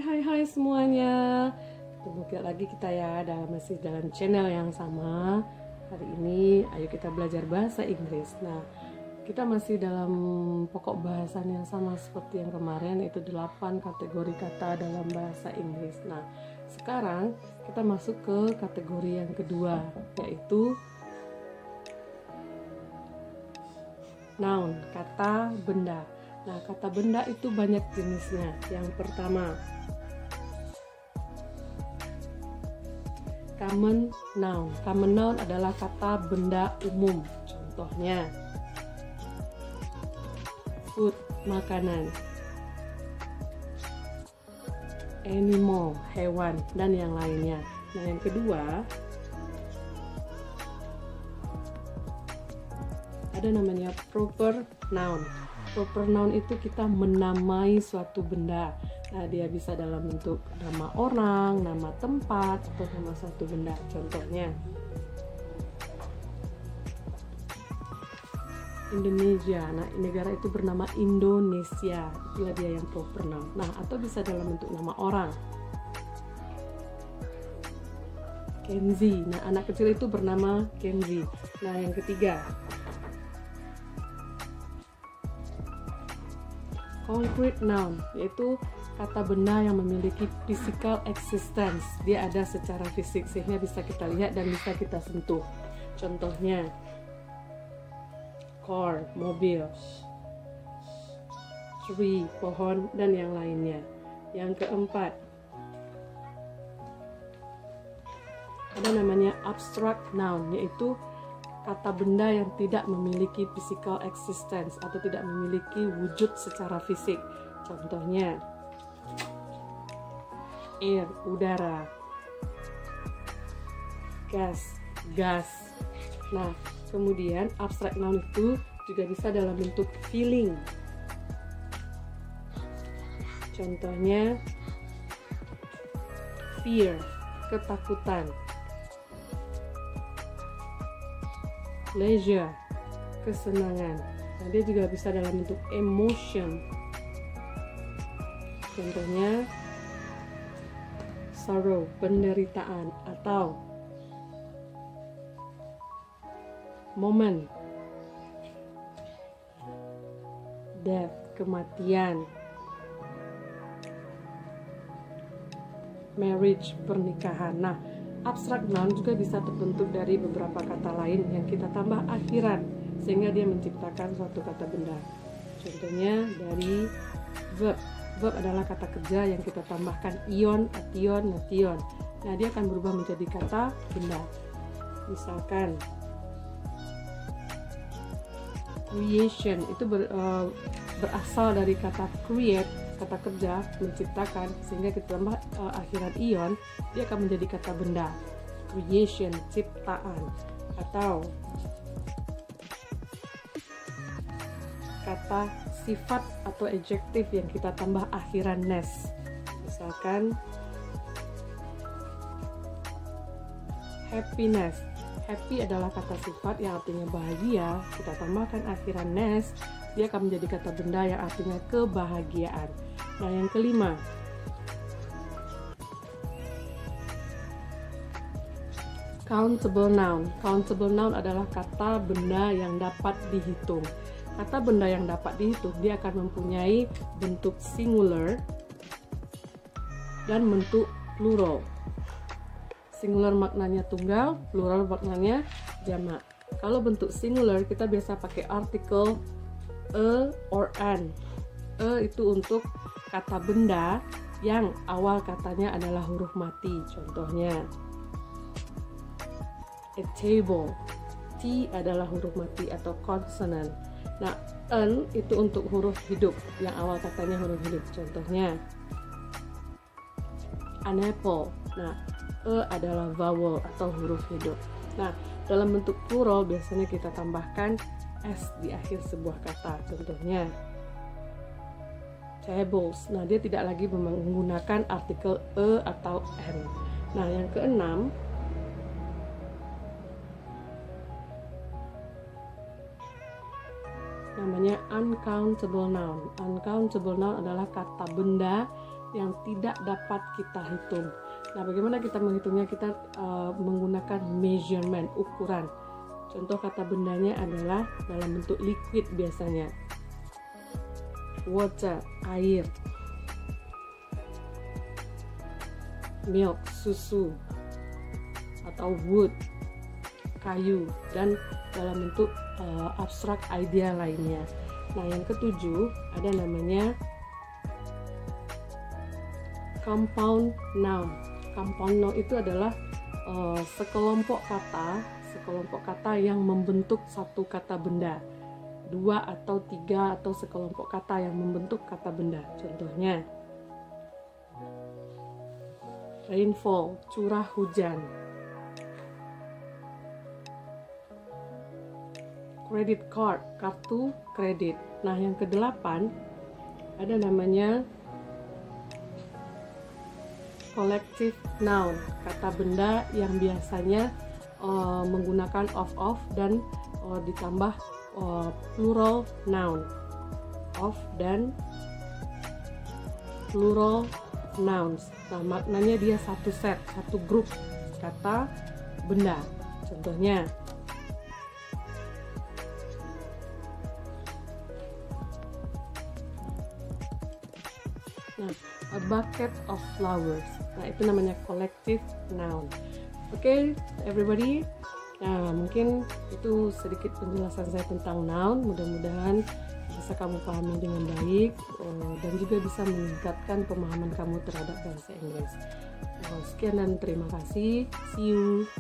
Hai semuanya. Ketemu lagi kita ya, masih dalam channel yang sama. Hari ini ayo kita belajar bahasa Inggris. Nah, kita masih dalam pokok bahasan yang sama seperti yang kemarin, yaitu 8 kategori kata dalam bahasa Inggris. Nah, sekarang kita masuk ke kategori yang kedua, yaitu noun, kata benda. Nah, kata benda itu banyak jenisnya. Yang pertama, common noun. Common noun adalah kata benda umum. Contohnya, food, makanan, animal, hewan, dan yang lainnya. Nah, yang kedua, ada namanya proper noun. Proper noun itu kita menamai suatu benda. Nah, dia bisa dalam bentuk nama orang, nama tempat, atau nama suatu benda. Contohnya, Indonesia. Nah, negara itu bernama Indonesia. Itulah dia yang proper noun. Nah, atau bisa dalam bentuk nama orang. Kenzi. Nah, anak kecil itu bernama Kenzi. Nah, yang ketiga, concrete noun, yaitu kata benda yang memiliki physical existence. Dia ada secara fisik sehingga bisa kita lihat dan bisa kita sentuh. Contohnya, car, mobil, tree, pohon, dan yang lainnya. Yang keempat, ada namanya abstract noun, yaitu kata benda yang tidak memiliki physical existence atau tidak memiliki wujud secara fisik. Contohnya, air, udara, gas, gas. Nah, kemudian abstract noun itu juga bisa dalam bentuk feeling. Contohnya, fear, ketakutan, leisure, kesenangan. Nah, dia juga bisa dalam bentuk emotion. Contohnya, sorrow, penderitaan, atau moment, death, kematian, marriage, pernikahan. Nah, abstract noun juga bisa terbentuk dari beberapa kata lain yang kita tambah akhiran sehingga dia menciptakan suatu kata benda. Contohnya dari verb. Verb adalah kata kerja yang kita tambahkan ion, ation, nation. Nah, dia akan berubah menjadi kata benda. Misalkan, creation itu berasal dari kata create, kata kerja, menciptakan, sehingga kita tambah akhiran ion, dia akan menjadi kata benda. Creation, ciptaan. Atau kata sifat atau adjektif yang kita tambah akhiran ness. Misalkan, happiness. Happy adalah kata sifat yang artinya bahagia, kita tambahkan akhiran ness, dia akan menjadi kata benda yang artinya kebahagiaan. Nah, yang kelima, countable noun. Countable noun adalah kata benda yang dapat dihitung. Kata benda yang dapat dihitung, dia akan mempunyai bentuk singular dan bentuk plural. Singular maknanya tunggal, plural maknanya jamak. Kalau bentuk singular, kita biasa pakai artikel a or an. A itu untuk kata benda yang awal katanya adalah huruf mati. Contohnya, a table. T adalah huruf mati atau consonant. Nah, an itu untuk huruf hidup yang awal katanya huruf hidup. Contohnya, an apple. Nah, e adalah vowel atau huruf hidup. Nah, dalam bentuk plural biasanya kita tambahkan s di akhir sebuah kata. Contohnya, tables. Nah, dia tidak lagi menggunakan artikel e atau n. Nah, yang keenam, namanya uncountable noun. Uncountable noun adalah kata benda yang tidak dapat kita hitung. Nah, bagaimana kita menghitungnya? Kita menggunakan measurement, ukuran. Contoh kata bendanya adalah dalam bentuk liquid biasanya. Water, air. Milk, susu. Atau wood, kayu. Dan dalam bentuk abstrak idea lainnya. Nah, yang ketujuh ada namanya compound noun. Compound noun itu adalah sekelompok kata yang membentuk satu kata benda. 2 atau 3 atau sekelompok kata yang membentuk kata benda. Contohnya rainfall, curah hujan. Credit card, kartu kredit. Nah, yang kedelapan ada namanya collective noun, kata benda yang biasanya menggunakan of dan ditambah plural noun. Of dan plural nouns. Nah, maknanya dia satu set, satu grup kata benda. Contohnya a bucket of flowers. Nah, itu namanya collective noun. Oke, everybody. Nah, mungkin itu sedikit penjelasan saya tentang noun. Mudah-mudahan bisa kamu pahami dengan baik dan juga bisa meningkatkan pemahaman kamu terhadap bahasa Inggris. Sekian dan terima kasih. See you.